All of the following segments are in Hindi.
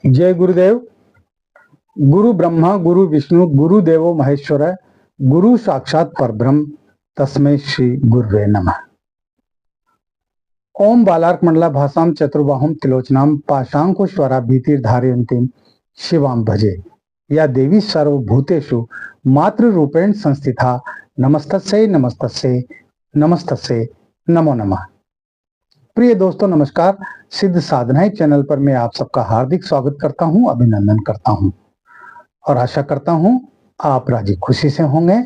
जय गुरुदेव। गुरु ब्रह्मा गुरु विष्णु गुरु देवो महेश्वर गुरु साक्षात परब्रह्म तस्मै श्री गुरुवे नमः। ओम बालार्क मंडला भाषाम चतुर्बाहुम तिलोचनाम पाशांकुश्वरा भीतिर्धारयन्तीं शिवाम भजे। या देवी सर्वभूतेषु मातृ रूपेण संस्थिता नमस्तस्यै नमस्तस्यै नमस्तस्यै नमो नमः। प्रिय दोस्तों नमस्कार। सिद्ध साधनाएं चैनल पर मैं आप सबका हार्दिक स्वागत करता हूं, अभिनंदन करता हूं और आशा करता हूं आप राजी खुशी से होंगे,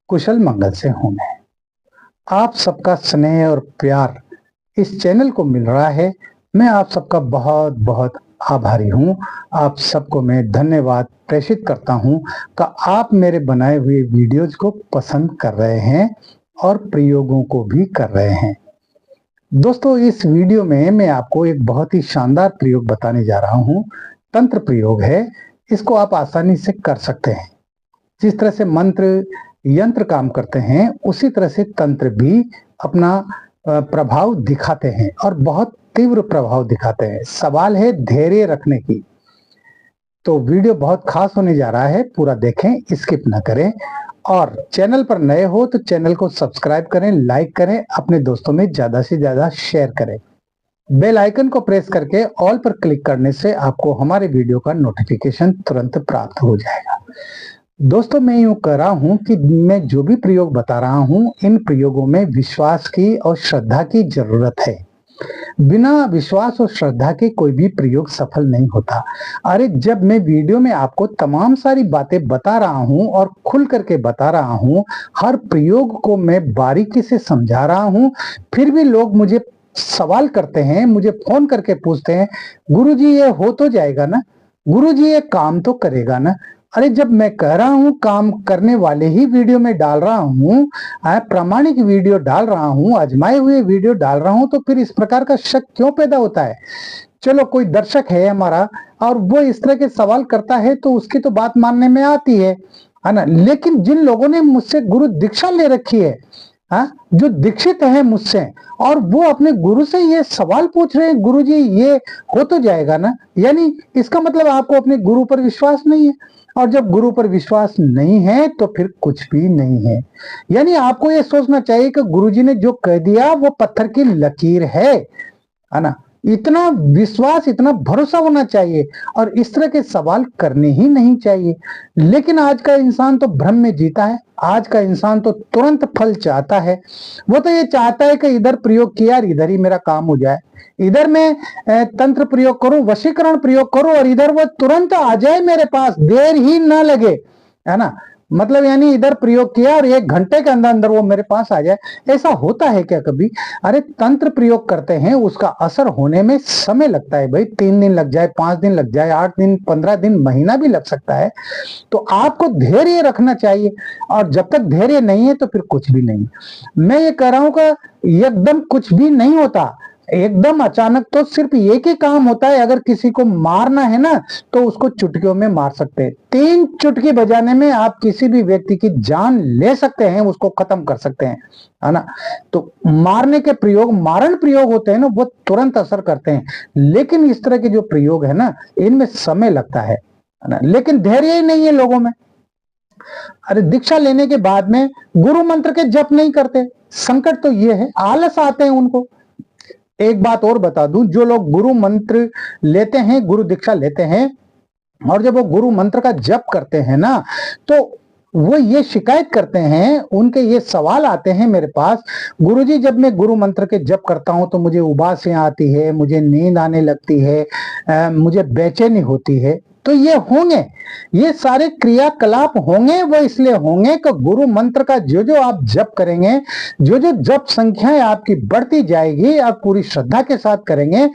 कुशल मंगल से होंगे। आप सबका स्नेह और प्यार इस चैनल को मिल रहा है, मैं आप सबका बहुत बहुत आभारी हूं। आप सबको मैं धन्यवाद प्रेषित करता हूं कि आप मेरे बनाए हुए वीडियोज को पसंद कर रहे हैं और प्रयोगों को भी कर रहे हैं। दोस्तों इस वीडियो में मैं आपको एक बहुत ही शानदार प्रयोग बताने जा रहा हूं। तंत्र प्रयोग है, इसको आप आसानी से कर सकते हैं। जिस तरह से मंत्र यंत्र काम करते हैं उसी तरह से तंत्र भी अपना प्रभाव दिखाते हैं और बहुत तीव्र प्रभाव दिखाते हैं। सवाल है धैर्य रखने की। तो वीडियो बहुत खास होने जा रहा है, पूरा देखें, स्किप ना करें। और चैनल पर नए हो तो चैनल को सब्सक्राइब करें, लाइक करें, अपने दोस्तों में ज्यादा से ज्यादा शेयर करें। बेल आइकन को प्रेस करके ऑल पर क्लिक करने से आपको हमारे वीडियो का नोटिफिकेशन तुरंत प्राप्त हो जाएगा। दोस्तों मैं यूं कह रहा हूं कि मैं जो भी प्रयोग बता रहा हूं इन प्रयोगों में विश्वास की और श्रद्धा की जरूरत है। बिना विश्वास और श्रद्धा के कोई भी प्रयोग सफल नहीं होता। अरे जब मैं वीडियो में आपको तमाम सारी बातें बता रहा हूं और खुल करके बता रहा हूं, हर प्रयोग को मैं बारीकी से समझा रहा हूं, फिर भी लोग मुझे सवाल करते हैं, मुझे फोन करके पूछते हैं गुरुजी ये हो तो जाएगा ना, गुरुजी ये काम तो करेगा ना। अरे जब मैं कह रहा हूं काम करने वाले ही वीडियो में डाल रहा हूं, प्रामाणिक वीडियो डाल रहा हूं, आजमाए हुए वीडियो डाल रहा हूं, तो फिर इस प्रकार का शक क्यों पैदा होता है? चलो कोई दर्शक है हमारा और वो इस तरह के सवाल करता है तो उसकी तो बात मानने में आती है ना। लेकिन जिन लोगों ने मुझसे गुरु दीक्षा ले रखी है, जो दीक्षित है मुझसे, और वो अपने गुरु से ये सवाल पूछ रहे हैं गुरुजी ये हो तो जाएगा ना, यानी इसका मतलब आपको अपने गुरु पर विश्वास नहीं है। और जब गुरु पर विश्वास नहीं है तो फिर कुछ भी नहीं है। यानी आपको ये सोचना चाहिए कि गुरुजी ने जो कह दिया वो पत्थर की लकीर है ना। इतना विश्वास, इतना भरोसा होना चाहिए और इस तरह के सवाल करने ही नहीं चाहिए। लेकिन आज का इंसान तो भ्रम में जीता है। आज का इंसान तो तुरंत फल चाहता है। वो तो ये चाहता है कि इधर प्रयोग किया और इधर ही मेरा काम हो जाए, इधर मैं तंत्र प्रयोग करूं, वशीकरण प्रयोग करूं और इधर वो तुरंत आ जाए मेरे पास, देर ही ना लगे, है ना। मतलब यानी इधर प्रयोग किया और 1 घंटे के अंदर अंदर वो मेरे पास आ जाए। ऐसा होता है क्या कभी? अरे तंत्र प्रयोग करते हैं, उसका असर होने में समय लगता है भाई। 3 दिन लग जाए, 5 दिन लग जाए, 8 दिन, 15 दिन, महीना भी लग सकता है। तो आपको धैर्य रखना चाहिए और जब तक धैर्य नहीं है तो फिर कुछ भी नहीं। मैं ये कह रहा हूं कि एकदम कुछ भी नहीं होता, एकदम अचानक तो सिर्फ एक ही काम होता है। अगर किसी को मारना है ना तो उसको चुटकियों में मार सकते हैं। 3 चुटकी बजाने में आप किसी भी व्यक्ति की जान ले सकते हैं, उसको खत्म कर सकते हैं, है ना। तो मारने के प्रयोग, मारण प्रयोग होते हैं ना, वो तुरंत असर करते हैं। लेकिन इस तरह के जो प्रयोग है ना, इनमें समय लगता है ना। लेकिन धैर्य ही नहीं है लोगों में। अरे दीक्षा लेने के बाद में गुरु मंत्र के जप नहीं करते। संकट तो ये है, आलस आते हैं उनको। एक बात और बता दूं, जो लोग गुरु मंत्र लेते हैं, गुरु दीक्षा लेते हैं और जब वो गुरु मंत्र का जप करते हैं ना, तो वो ये शिकायत करते हैं, उनके ये सवाल आते हैं मेरे पास, गुरुजी जब मैं गुरु मंत्र के जप करता हूं तो मुझे उबासियां आती है, मुझे नींद आने लगती है, मुझे बेचैनी होती है। तो ये होंगे, ये सारे क्रियाकलाप होंगे। वो इसलिए होंगे कि गुरु मंत्र का जो जो आप जप करेंगे, जो जो जप संख्याएं आपकी बढ़ती जाएगी, आप पूरी श्रद्धा के साथ करेंगे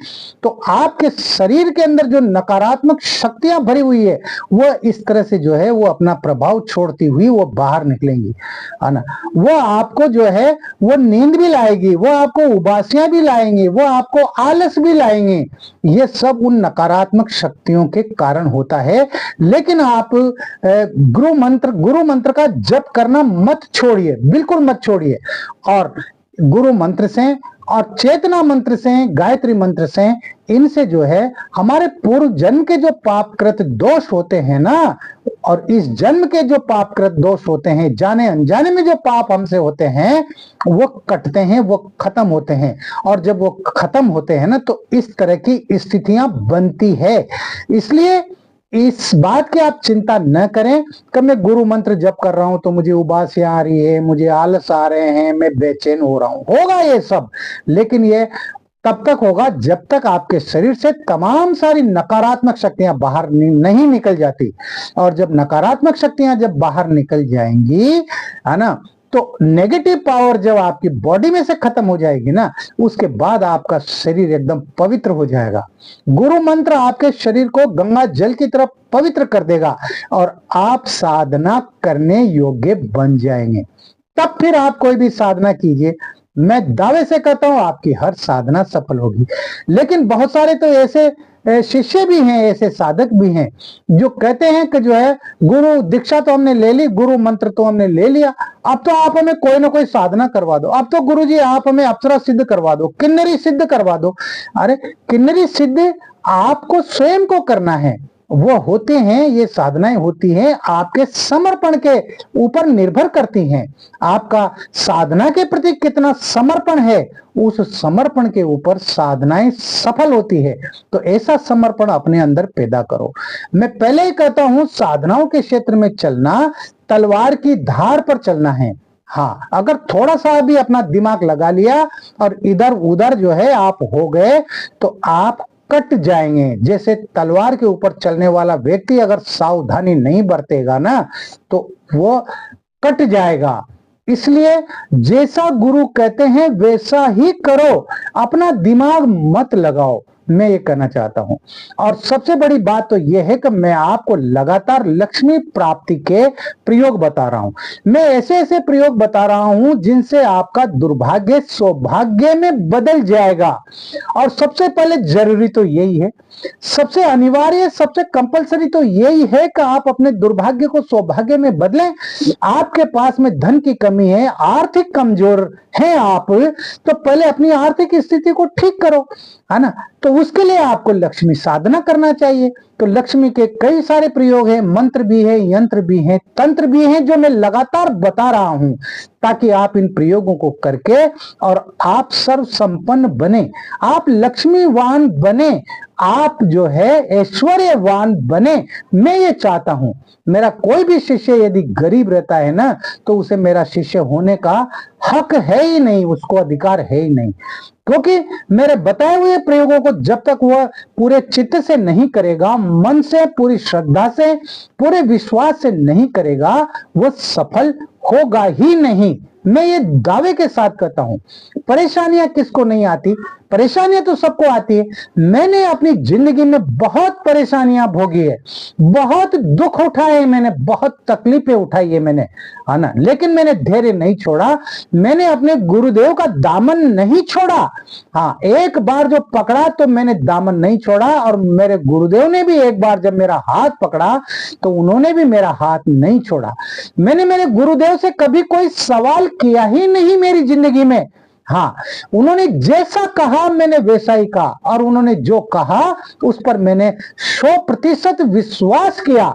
तो आपके शरीर के अंदर जो नकारात्मक शक्तियां भरी हुई है वो इस तरह से जो है वो अपना प्रभाव छोड़ती हुई वो बाहर निकलेंगी, है ना। वो आपको जो है वो नींद भी लाएगी, वो आपको उबासियां भी लाएंगी, वो आपको आलस भी लाएंगे। ये सब उन नकारात्मक शक्तियों के कारण होता है। लेकिन आप गुरु मंत्र का जप करना मत छोड़िए, बिल्कुल मत छोड़िए। और गुरु मंत्र से और चेतना मंत्र से, गायत्री मंत्र से, इनसे जो है हमारे पूर्व जन्म के जो पापकृत दोष होते हैं ना, और इस जन्म के जो पापकृत दोष होते हैं, जाने अनजाने में जो पाप हमसे होते हैं, वो कटते हैं, वो खत्म होते हैं। और जब वो खत्म होते हैं ना, तो इस तरह की स्थितियां बनती है। इसलिए इस बात की आप चिंता न करें कि मैं गुरु मंत्र जप कर रहा हूं तो मुझे उबासी आ रही है, मुझे आलस आ रहे हैं, मैं बेचैन हो रहा हूं। होगा ये सब, लेकिन ये तब तक होगा जब तक आपके शरीर से तमाम सारी नकारात्मक शक्तियां बाहर नहीं निकल जाती। और जब नकारात्मक शक्तियां जब बाहर निकल जाएंगी, है ना, तो नेगेटिव पावर जब आपकी बॉडी में से खत्म हो जाएगी ना, उसके बाद आपका शरीर एकदम पवित्र हो जाएगा। गुरु मंत्र आपके शरीर को गंगा जल की तरफ पवित्र कर देगा और आप साधना करने योग्य बन जाएंगे। तब फिर आप कोई भी साधना कीजिए, मैं दावे से कहता हूं आपकी हर साधना सफल होगी। लेकिन बहुत सारे तो ऐसे शिष्य भी हैं, ऐसे साधक भी हैं जो कहते हैं कि जो है गुरु दीक्षा तो हमने ले ली, गुरु मंत्र तो हमने ले लिया, अब तो आप हमें कोई ना कोई साधना करवा दो, अब तो गुरु जी आप हमें अप्सरा सिद्ध करवा दो, किन्नरी सिद्ध करवा दो। अरे किन्नरी सिद्ध आपको स्वयं को करना है। वो होते हैं, ये साधनाएं होती हैं आपके समर्पण के ऊपर निर्भर करती हैं। आपका साधना के प्रति कितना समर्पण है, उस समर्पण के ऊपर साधनाएं सफल होती है। तो ऐसा समर्पण अपने अंदर पैदा करो। मैं पहले ही कहता हूं, साधनाओं के क्षेत्र में चलना तलवार की धार पर चलना है। हाँ, अगर थोड़ा सा भी अपना दिमाग लगा लिया और इधर उधर जो है आप हो गए, तो आप कट जाएंगे। जैसे तलवार के ऊपर चलने वाला व्यक्ति अगर सावधानी नहीं बरतेगा ना, तो वो कट जाएगा। इसलिए जैसा गुरु कहते हैं वैसा ही करो, अपना दिमाग मत लगाओ, मैं ये कहना चाहता हूं। और सबसे बड़ी बात तो यह है कि मैं आपको लगातार लक्ष्मी प्राप्ति के प्रयोग बता रहा हूं। मैं ऐसे ऐसे प्रयोग बता रहा हूं जिनसे आपका दुर्भाग्य सौभाग्य में बदल जाएगा। और सबसे पहले जरूरी तो यही है, सबसे अनिवार्य, सबसे कंपलसरी तो यही है कि आप अपने दुर्भाग्य को सौभाग्य में बदलें। आपके पास में धन की कमी है, आर्थिक कमजोर हैं आप, तो पहले अपनी आर्थिक स्थिति को ठीक करो, है ना। तो उसके लिए आपको लक्ष्मी साधना करना चाहिए। तो लक्ष्मी के कई सारे प्रयोग हैं, मंत्र भी है, यंत्र भी है, तंत्र भी है, जो मैं लगातार बता रहा हूं, ताकि आप इन प्रयोगों को करके और आप सर्व संपन्न बने, आप लक्ष्मीवान बने, आप जो है ऐश्वर्यवान बने। मैं ये चाहता हूं, मेरा कोई भी शिष्य यदि गरीब रहता है ना, तो उसे मेरा शिष्य होने का हक है ही नहीं, उसको अधिकार है ही नहीं। क्योंकि मेरे बताए हुए प्रयोगों को जब तक वह पूरे चित्त से नहीं करेगा, मन से, पूरी श्रद्धा से, पूरे विश्वास से नहीं करेगा, वह सफल होगा ही नहीं। मैं ये दावे के साथ कहता हूं। परेशानियां किसको नहीं आती? परेशानियां तो सबको आती है। मैंने अपनी जिंदगी में बहुत परेशानियां भोगी है, बहुत दुख उठाए, मैंने बहुत तकलीफें उठाई है मैंने, है ना, लेकिन मैंने धैर्य नहीं छोड़ा, मैंने अपने गुरुदेव का दामन नहीं छोड़ा। हाँ, एक बार जो पकड़ा तो मैंने दामन नहीं छोड़ा, और मेरे गुरुदेव ने भी एक बार जब मेरा हाथ पकड़ा तो उन्होंने भी मेरा हाथ नहीं छोड़ा। मैंने मेरे गुरुदेव से कभी कोई सवाल किया ही नहीं मेरी जिंदगी में। हाँ, उन्होंने जैसा कहा मैंने वैसा ही कहा, और उन्होंने जो कहा उस पर मैंने 100% विश्वास किया,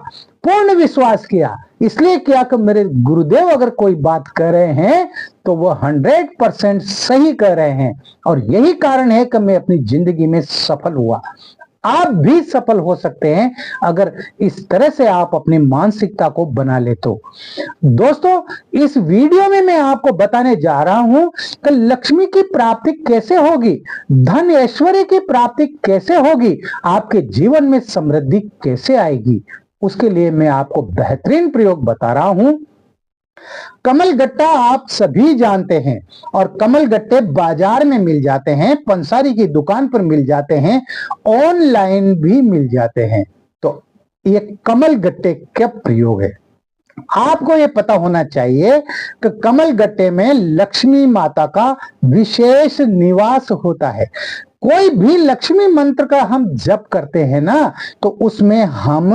पूर्ण विश्वास किया। इसलिए किया कि मेरे गुरुदेव अगर कोई बात कर रहे हैं तो वो 100% सही कर रहे हैं, और यही कारण है कि मैं अपनी जिंदगी में सफल हुआ। आप भी सफल हो सकते हैं अगर इस तरह से आप अपनी मानसिकता को बना ले तो। दोस्तों, इस वीडियो में मैं आपको बताने जा रहा हूं कि लक्ष्मी की प्राप्ति कैसे होगी, धन ऐश्वर्य की प्राप्ति कैसे होगी, आपके जीवन में समृद्धि कैसे आएगी। उसके लिए मैं आपको बेहतरीन प्रयोग बता रहा हूं। कमल गट्टा आप सभी जानते हैं, और कमल गट्टे बाजार में मिल जाते हैं, पंसारी की दुकान पर मिल जाते हैं, ऑनलाइन भी मिल जाते हैं। तो ये कमल गट्टे क्या प्रयोग है, आपको ये पता होना चाहिए कि कमल गट्टे में लक्ष्मी माता का विशेष निवास होता है। कोई भी लक्ष्मी मंत्र का हम जप करते हैं ना, तो उसमें हम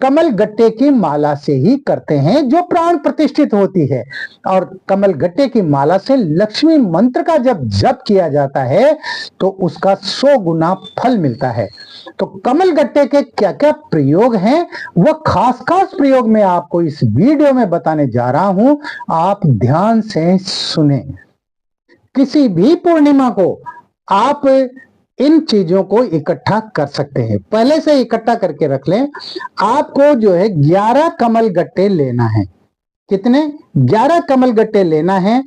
कमल गट्टे की माला से ही करते हैं जो प्राण प्रतिष्ठित होती है। और कमल गट्टे की माला से लक्ष्मी मंत्र का जब जप किया जाता है तो उसका 100 गुना फल मिलता है। तो कमल गट्टे के क्या क्या प्रयोग हैं, वह खास खास प्रयोग मैं आपको इस वीडियो में बताने जा रहा हूं, आप ध्यान से सुने। किसी भी पूर्णिमा को आप इन चीजों को इकट्ठा कर सकते हैं, पहले से इकट्ठा करके रख लें। आपको जो है 11 कमल गट्टे लेना है। कितने? 11 कमल गट्टे लेना है।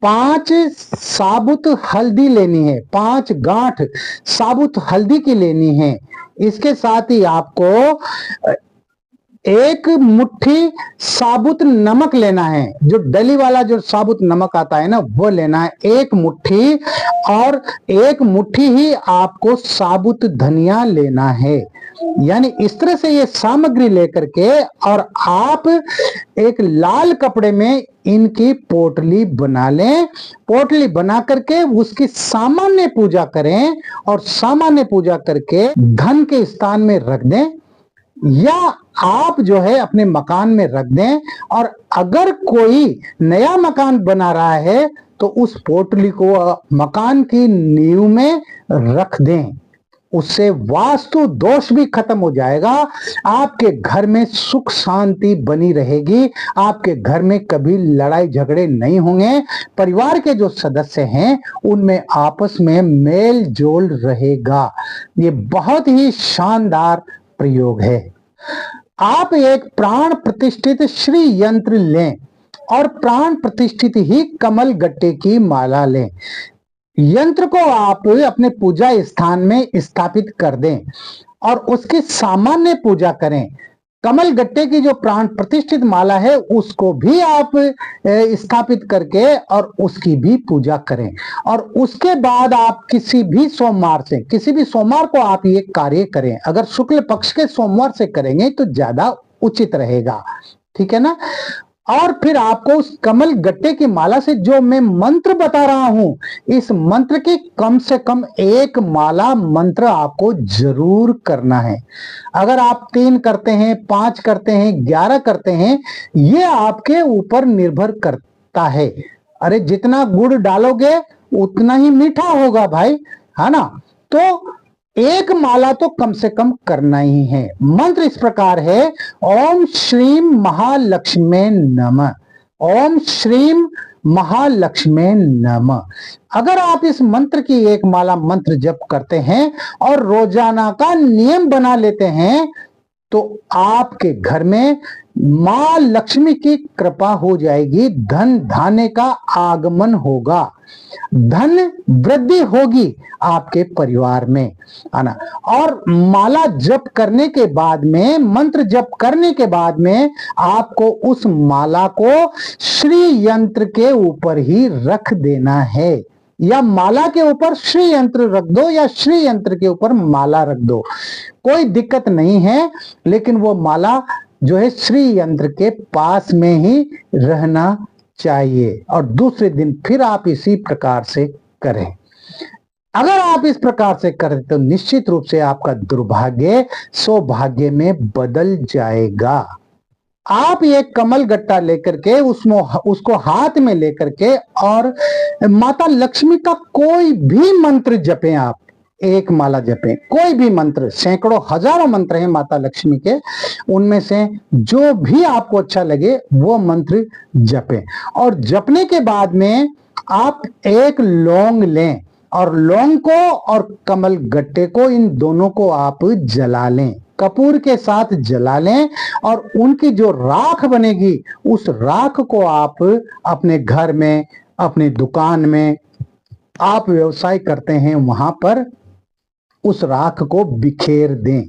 5 साबुत हल्दी लेनी है, 5 गांठ साबुत हल्दी की लेनी है। इसके साथ ही आपको 1 मुट्ठी साबुत नमक लेना है, जो डली वाला जो साबुत नमक आता है ना, वो लेना है 1 मुट्ठी। और 1 मुट्ठी ही आपको साबुत धनिया लेना है। यानी इस तरह से ये सामग्री लेकर के और आप एक लाल कपड़े में इनकी पोटली बना लें। पोटली बना करके उसकी सामान्य पूजा करें और सामान्य पूजा करके धन के स्थान में रख दें, या आप जो है अपने मकान में रख दें। और अगर कोई नया मकान बना रहा है तो उस पोटली को मकान की नींव में रख दें, उससे वास्तु दोष भी खत्म हो जाएगा। आपके घर में सुख शांति बनी रहेगी, आपके घर में कभी लड़ाई झगड़े नहीं होंगे, परिवार के जो सदस्य हैं उनमें आपस में मेल जोल रहेगा। ये बहुत ही शानदार प्रयोग है। आप एक प्राण प्रतिष्ठित श्री यंत्र लें और प्राण प्रतिष्ठित ही कमल गट्टे की माला लें। यंत्र को आप अपने पूजा स्थान में स्थापित कर दें और उसकी सामान्य पूजा करें। कमल गट्टे की जो प्राण प्रतिष्ठित माला है उसको भी आप स्थापित करके और उसकी भी पूजा करें। और उसके बाद आप किसी भी सोमवार को आप ये कार्य करें। अगर शुक्ल पक्ष के सोमवार से करेंगे तो ज्यादा उचित रहेगा, ठीक है ना। और फिर आपको उस कमल गट्टे की माला से जो मैं मंत्र बता रहा हूं, इस मंत्र की कम से कम 1 माला मंत्र आपको जरूर करना है। अगर आप 3 करते हैं, 5 करते हैं, 11 करते हैं, ये आपके ऊपर निर्भर करता है। अरे जितना गुड़ डालोगे उतना ही मीठा होगा भाई, है ना। तो 1 माला तो कम से कम करना ही है। मंत्र इस प्रकार है, ओम श्रीम महालक्ष्मी नमः, ओम श्रीम महालक्ष्मी नमः। अगर आप इस मंत्र की 1 माला मंत्र जप करते हैं और रोजाना का नियम बना लेते हैं तो आपके घर में मां लक्ष्मी की कृपा हो जाएगी, धन धान्य का आगमन होगा, धन वृद्धि होगी आपके परिवार में, है ना। और माला जप करने के बाद में, मंत्र जप करने के बाद में आपको उस माला को श्री यंत्र के ऊपर ही रख देना है, या माला के ऊपर श्री यंत्र रख दो या श्री यंत्र के ऊपर माला रख दो, कोई दिक्कत नहीं है। लेकिन वो माला जो है श्री यंत्र के पास में ही रहना चाहिए। और दूसरे दिन फिर आप इसी प्रकार से करें। अगर आप इस प्रकार से करें तो निश्चित रूप से आपका दुर्भाग्य सौभाग्य में बदल जाएगा। आप ये कमल गट्टा लेकर के उसको हाथ में लेकर के और माता लक्ष्मी का कोई भी मंत्र जपें। आप 1 माला जपें, कोई भी मंत्र, सैकड़ों हजारों मंत्र हैं माता लक्ष्मी के, उनमें से जो भी आपको अच्छा लगे वो मंत्र जपें। और जपने के बाद में आप 1 लौंग लें और लौंग को और कमल गट्टे को, इन दोनों को आप जला लें, कपूर के साथ जला लें। और उनकी जो राख बनेगी उस राख को आप अपने घर में, अपनी दुकान में, आप व्यवसाय करते हैं वहां पर उस राख को बिखेर दें।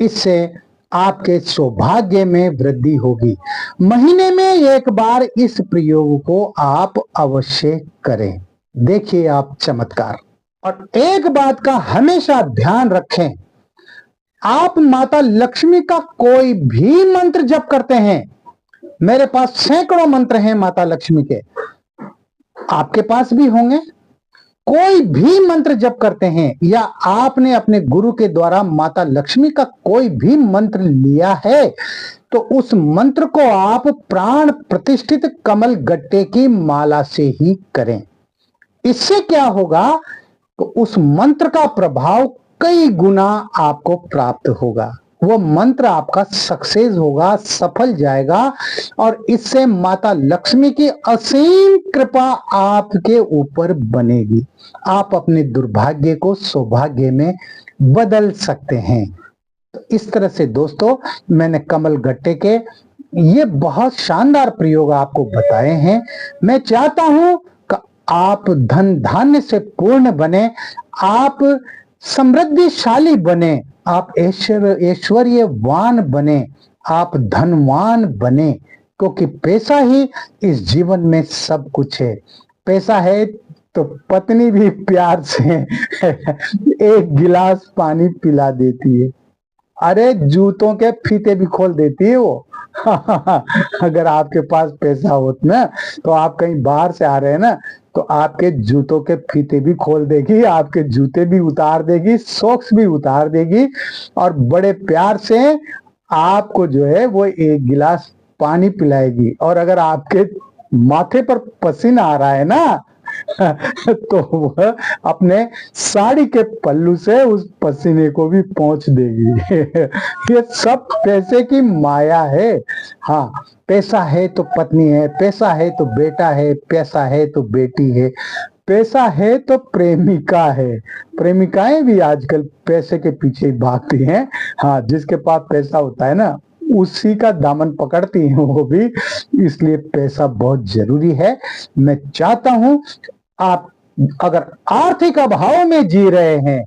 इससे आपके सौभाग्य में वृद्धि होगी। महीने में 1 बार इस प्रयोग को आप अवश्य करें, देखिए आप चमत्कार। और एक बात का हमेशा ध्यान रखें, आप माता लक्ष्मी का कोई भी मंत्र जप करते हैं, मेरे पास सैकड़ों मंत्र हैं माता लक्ष्मी के, आपके पास भी होंगे, कोई भी मंत्र जप करते हैं या आपने अपने गुरु के द्वारा माता लक्ष्मी का कोई भी मंत्र लिया है तो उस मंत्र को आप प्राण प्रतिष्ठित कमल गट्टे की माला से ही करें। इससे क्या होगा तो उस मंत्र का प्रभाव कई गुना आपको प्राप्त होगा, वो मंत्र आपका सक्सेस होगा, सफल जाएगा और इससे माता लक्ष्मी की असीम कृपा आपके ऊपर बनेगी। आप अपने दुर्भाग्य को सौभाग्य में बदल सकते हैं। तो इस तरह से दोस्तों मैंने कमल गट्टे के ये बहुत शानदार प्रयोग आपको बताए हैं। मैं चाहता हूं कि आप धन धान्य से पूर्ण बने, आप समृद्धिशाली बने, आप ऐश्वर्यवान बने, आप धनवान बने, क्योंकि पैसा ही इस जीवन में सब कुछ है। पैसा है तो पत्नी भी प्यार से एक गिलास पानी पिला देती है, अरे जूतों के फीते भी खोल देती है वो। अगर आपके पास पैसा होता ना तो आप कहीं बाहर से आ रहे हैं ना तो आपके जूतों के फीते भी खोल देगी, आपके जूते भी उतार देगी, सॉक्स भी उतार देगी और बड़े प्यार से आपको जो है वो एक गिलास पानी पिलाएगी। और अगर आपके माथे पर पसीना आ रहा है ना तो वह अपने साड़ी के पल्लू से उस पसीने को भी पोंछ देगी। ये सब पैसे की माया है। हाँ, पैसा है तो पत्नी है, पैसा है तो बेटा है, पैसा है तो बेटी है, पैसा है तो प्रेमिका है। प्रेमिकाएं भी आजकल पैसे के पीछे ही भागती हैं। हाँ, जिसके पास पैसा होता है ना उसी का दामन पकड़ती हैं वो भी, इसलिए पैसा बहुत जरूरी है। मैं चाहता हूं आप अगर आर्थिक अभाव में जी रहे हैं,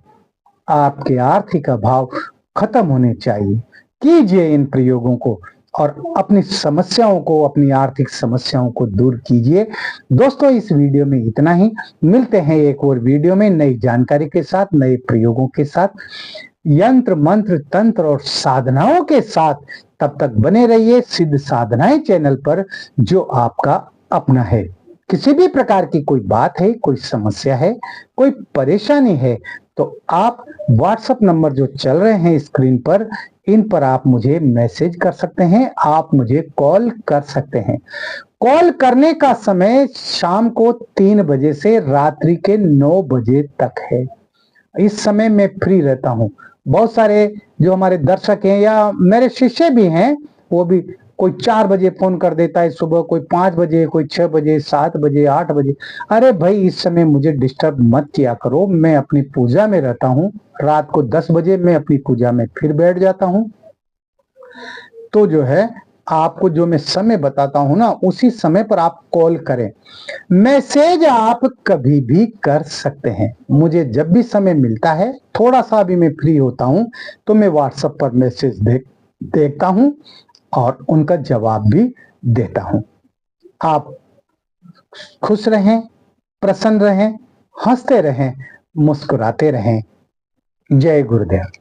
आपके आर्थिक अभाव खत्म होने चाहिए। कीजिए इन प्रयोगों को और अपनी समस्याओं को, अपनी आर्थिक समस्याओं को दूर कीजिए। दोस्तों इस वीडियो में इतना ही, मिलते हैं एक और वीडियो में नई जानकारी के साथ, नए प्रयोगों के साथ, यंत्र मंत्र तंत्र और साधनाओं के साथ। तब तक बने रहिए सिद्ध साधनाएं चैनल पर, जो आपका अपना है। किसी भी प्रकार की कोई बात है, कोई समस्या है, कोई परेशानी है तो आप व्हाट्सएप नंबर जो चल रहे हैं स्क्रीन पर, इन पर आप मुझे मैसेज कर सकते हैं, आप मुझे कॉल कर सकते हैं। कॉल करने का समय शाम को 3 बजे से रात्रि के 9 बजे तक है। इस समय मैं फ्री रहता हूँ। बहुत सारे जो हमारे दर्शक हैं या मेरे शिष्य भी हैं, वो भी कोई 4 बजे फोन कर देता है सुबह, कोई 5 बजे, कोई 6 बजे, 7 बजे, 8 बजे। अरे भाई इस समय मुझे डिस्टर्ब मत किया करो, मैं अपनी पूजा में रहता हूँ। रात को 10 बजे मैं अपनी पूजा में फिर बैठ जाता हूँ। तो जो है आपको जो मैं समय बताता हूं ना उसी समय पर आप कॉल करें। मैसेज आप कभी भी कर सकते हैं। मुझे जब भी समय मिलता है, थोड़ा सा भी मैं फ्री होता हूं तो मैं व्हाट्सएप पर मैसेज देखता हूं और उनका जवाब भी देता हूं। आप खुश रहें, प्रसन्न रहें, हंसते रहें, मुस्कुराते रहें। जय गुरुदेव।